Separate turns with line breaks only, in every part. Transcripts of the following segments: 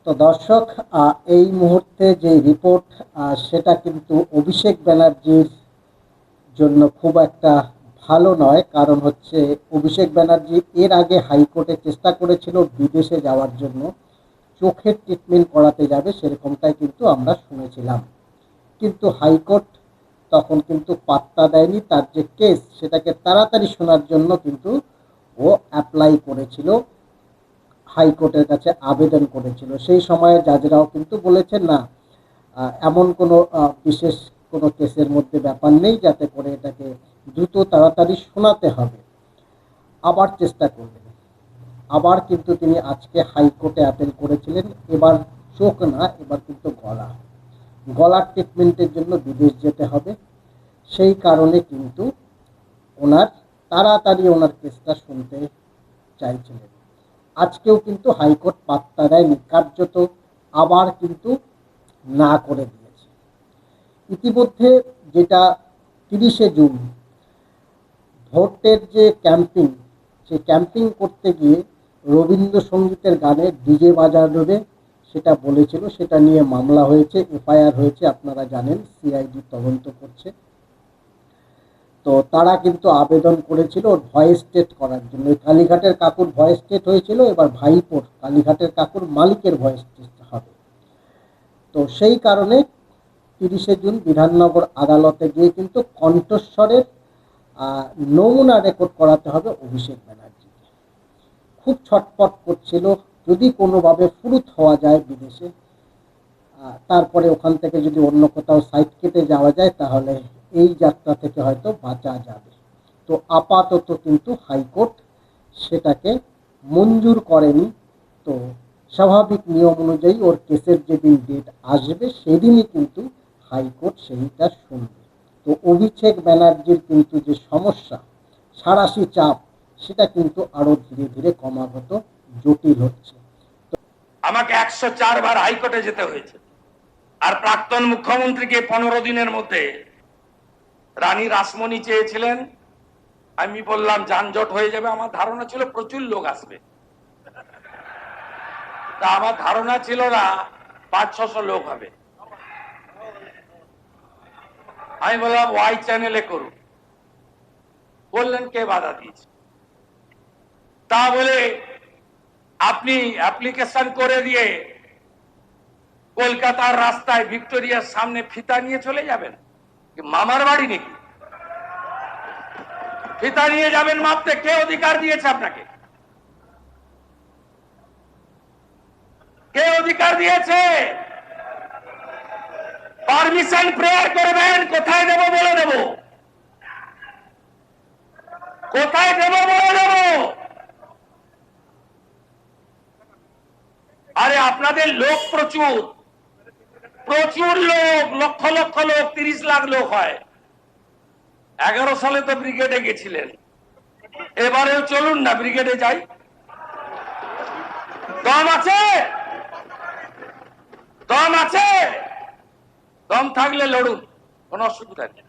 তো দর্শক, এই মুহূর্তে যে রিপোর্ট সেটা কিন্তু অভিষেক ব্যানার্জির জন্য খুব একটা ভালো নয়। কারণ হচ্ছে অভিষেক ব্যানার্জি এর আগে হাইকোর্টে চেষ্টা করেছিল বিদেশে যাওয়ার জন্য, চোখের ট্রিটমেন্ট করাতে যাবে সেরকমটাই কিন্তু আমরা শুনেছিলাম। কিন্তু হাইকোর্ট তখন কিন্তু পাত্তা দেয়নি। তার যে কেস সেটাকে তাড়াতাড়ি শোনার জন্য কিন্তু ও অ্যাপ্লাই করেছিল, হাইকোর্টের কাছে আবেদন করেছিল। সেই সময়ে জাজরাও কিন্তু বলেছেন না, এমন কোনো বিশেষ কোনো কেসের মধ্যে ব্যাপার নেই যাতে করে এটাকে দ্রুত তাড়াতাড়ি শোনাতে হবে। আবার চেষ্টা করলেন, আবার কিন্তু তিনি আজকে হাইকোর্টে অ্যাপেল করেছিলেন। এবার চোখ না, এবার কিন্তু গলার ট্রিটমেন্টের জন্য বিদেশ যেতে হবে। সেই কারণে কিন্তু তাড়াতাড়ি ওনার কেসটা শুনতে চাইছিলেন। আজকেও কিন্তু হাইকোর্ট পাত্তা দেয়নি, কার্যত আবার কিন্তু না করে দিয়েছে। ইতিমধ্যে যেটা 30শে জুন ভোটের যে ক্যাম্পিং, সেই ক্যাম্পিং করতে গিয়ে রবীন্দ্রসঙ্গীতের গানে ডিজে বাজাবে সেটা বলেছিল, সেটা নিয়ে মামলা হয়েছে, এফআইআর হয়েছে, আপনারা জানেন, সিআইডি তদন্ত করছে। তো তারা কিন্তু আবেদন করেছিল ওর ভয়েস টেট করার জন্য। কালীঘাটের কাকুর ভয়েস টেট হয়েছিল, এবার ভাইপোর কালীঘাটের কাকুর মালিকের ভয়েস টেট হবে। তো সেই কারণে 30শে জুন বিধাননগর আদালতে গিয়ে কিন্তু কণ্ঠস্বরের নমুনা রেকর্ড করাতে হবে অভিষেক ব্যানার্জিকে। খুব ছটপট করছিল, যদি কোনোভাবে ফুরুত হওয়া যায় বিদেশে, তারপরে ওখান থেকে যদি অন্য কোথাও সাইট কেটে যাওয়া যায় তাহলে এই যাত্রা থেকে হয়তো বাঁচা যাবে। তো আপাতত কিন্তু হাইকোর্ট সেটাকে মঞ্জুর করেনি। তো স্বাভাবিক নিয়ম অনুযায়ী ওর কেসের যেদিন ডেট আসবে সেদিনই কিন্তু হাইকোর্ট সেইটা শুনবে। তো অভিষেক ব্যানার্জির কিন্তু যে সমস্যা, সাঁড়াশি চাপ, সেটা কিন্তু আরো ধীরে ধীরে ক্রমাগত জটিল হচ্ছে।
আমাকে 104 বার হাইকোর্টে যেতে হয়েছে। আর প্রাক্তন মুখ্যমন্ত্রীকে 15 দিনের মধ্যে রানী রাসমণি চেয়েছিলেন। আমি বললাম যানজট হয়ে যাবে, আমার ধারণা ছিল প্রচুর লোক আসবে। তা আমার ধারণা ছিল না 500-600 লোক হবে। আমি বললাম ওয়াই চ্যানেলে করুন। বললেন কে বাধা দিয়েছে? তা বলে আপনি অ্যাপ্লিকেশন করে দিয়ে কলকাতার রাস্তায় ভিক্টোরিয়ার সামনে ফিতা নিয়ে চলে যাবেন? মামার বাড়ি নাকি ফিতা নিয়ে যাবেন মাপতে? কে অধিকার দিয়েছে আপনাকে? কে অধিকার দিয়েছে? পারমিশন প্রেয়ার করবেন, কোথায় দেব বলে দেব, কোথায় দেব বলে দেব। আরে আপনাদের লোক প্রচুর, প্রচুর লোক, লক্ষ লক্ষ লোক, 30 লাখ লোক হয়। 11 সালে তো ব্রিগেডে গেছিলেন, এবারেও চলুন না ব্রিগেডে যাই। দম আছে? দম আছে? দম থাকলে লড়ুন, কোনো অসুবিধা নেই।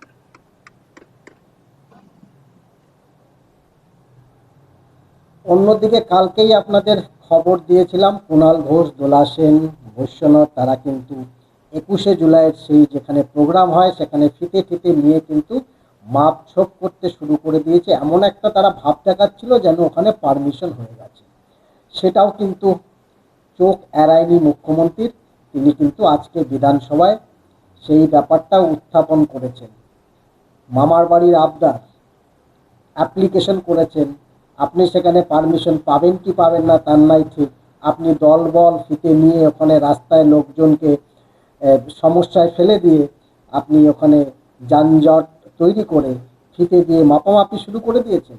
অন্যদিকে কালকেই আপনাদের খবর দিয়েছিলাম, কুণাল ঘোষ, দোলা সেন, বৈশ্বনাথ, তারা কিন্তু 21শে জুলাইয়ের সেই যেখানে প্রোগ্রাম হয় সেখানে ফিতে ফিতে নিয়ে কিন্তু মাপঝোপ করতে শুরু করে দিয়েছে। এমন একটা তারা ভাব দেখাচ্ছিল যেন ওখানে পারমিশন হয়ে গেছে। সেটাও কিন্তু চোখ এড়ায়নি মুখ্যমন্ত্রীর। তিনি কিন্তু আজকে বিধানসভায় সেই ব্যাপারটা উত্থাপন করেছেন। মামার বাড়ির আবদার, অ্যাপ্লিকেশন করেছেন, আপনি সেখানে পারমিশন পাবেন কি পাবেন না তার নাই ঠিক। আপনি দলবল ফিতে নিয়ে ওখানে রাস্তায় লোকজনকে সমস্যায় ফেলে দিয়ে আপনি ওখানে যানজট তৈরি করে ফিতে দিয়ে মাপামাপি শুরু করে দিয়েছেন।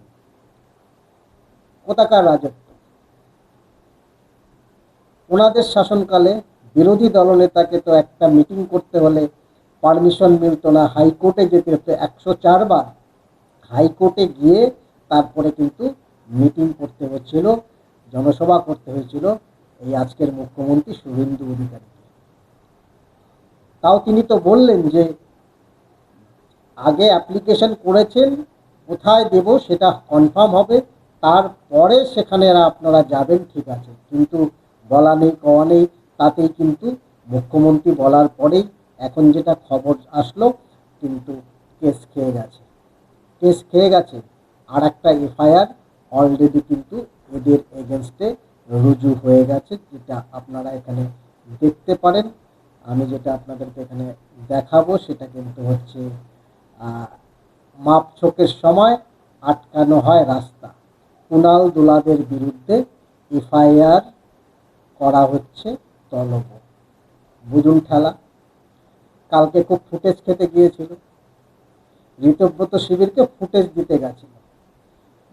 কোথাকার রাজত্ব? ওনাদের শাসনকালে বিরোধী দলনেতাকে তো একটা মিটিং করতে হলে পারমিশন মিলত না, হাইকোর্টে যেতে হতো 104 বার। হাইকোর্টে গিয়ে তারপরে কিন্তু মিটিং করতে হচ্ছিল, জনসভা করতে হয়েছিল এই আজকের মুখ্যমন্ত্রী শুভেন্দু অধিকারীকে। তাও তিনি তো বললেন যে আগে অ্যাপ্লিকেশন করেছেন, কোথায় দেব সেটা কনফার্ম হবে, তারপরে সেখানে আপনারা যাবেন, ঠিক আছে। কিন্তু বলা নেই কওয়া নেই, তাতেই কিন্তু মুখ্যমন্ত্রী বলার পরেই এখন যেটা খবর আসলো কিন্তু কেস খেয়ে গেছে আর একটা এফআইআর অলরেডি কিন্তু এদের এগেনস্টে রুজু হয়ে গেছে, যেটা আপনারা এখানে দেখতে পারেন। আমি যেটা আপনাদেরকে এখানে দেখাবো সেটা কিন্তু হচ্ছে মাপঝোঁকের সময় আটকানো হয় রাস্তা, কুণাল দুলাদের বিরুদ্ধে এফআইআর করা হচ্ছে তলব। বুঝুন ঠেলা। কালকে খুব ফুটেজ খেতে গিয়েছিল, ঋতব্রত শিবিরকে ফুটেজ দিতে গেছিল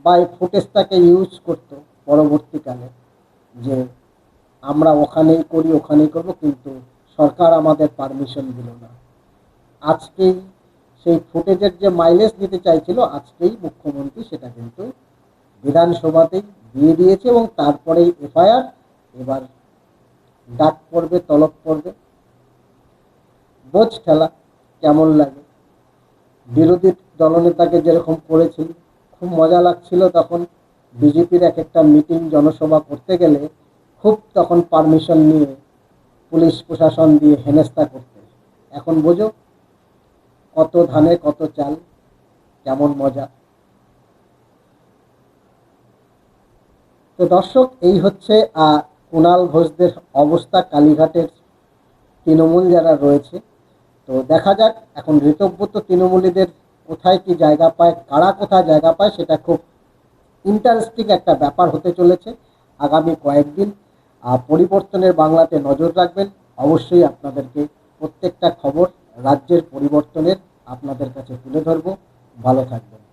বা এই ফুটেজটাকে ইউজ করতো পরবর্তীকালে যে আমরা ওখানেই করব, কিন্তু সরকার আমাদের পারমিশন দিল না। আজকেই সেই ফুটেজের যে মাইলেজ নিতে চাইছিল, আজকেই মুখ্যমন্ত্রী সেটা কিন্তু বিধানসভাতেই দিয়ে দিয়েছে এবং তারপরেই এফআইআর। এবার ডাক পড়বে, তলব পড়বে। বোঝ খেলা কেমন লাগে। বিরোধী দলনেতাকে যেরকম করেছিল, খুব মজা লাগছিল তখন বিজেপির এক একটা মিটিং জনসভা করতে গেলে খুব তখন পারমিশন নিয়ে পুলিশ প্রশাসন দিয়ে হেনস্থা করতে। এখন বোঝো কত ধানে কত চাল, কেমন মজা। তো দর্শক, এই হচ্ছে কুণাল ঘোষদের অবস্থা, কালীঘাটের তৃণমূল যারা রয়েছে। তো দেখা যাক এখন ঋতব্রত তৃণমূলীদের কোথায় কি জায়গা পায়, কারা কোথায় জায়গা পায়, সেটা খুব ইন্টারেস্টিং একটা ব্যাপার হতে চলেছে আগামী কয়েকদিন। পরিবর্তনের বাংলাতে নজর রাখবেন। অবশ্যই আপনাদেরকে প্রত্যেকটা খবর রাজ্যের পরিবর্তনের আপনাদের কাছে তুলে ধরবো। ভালো থাকবেন।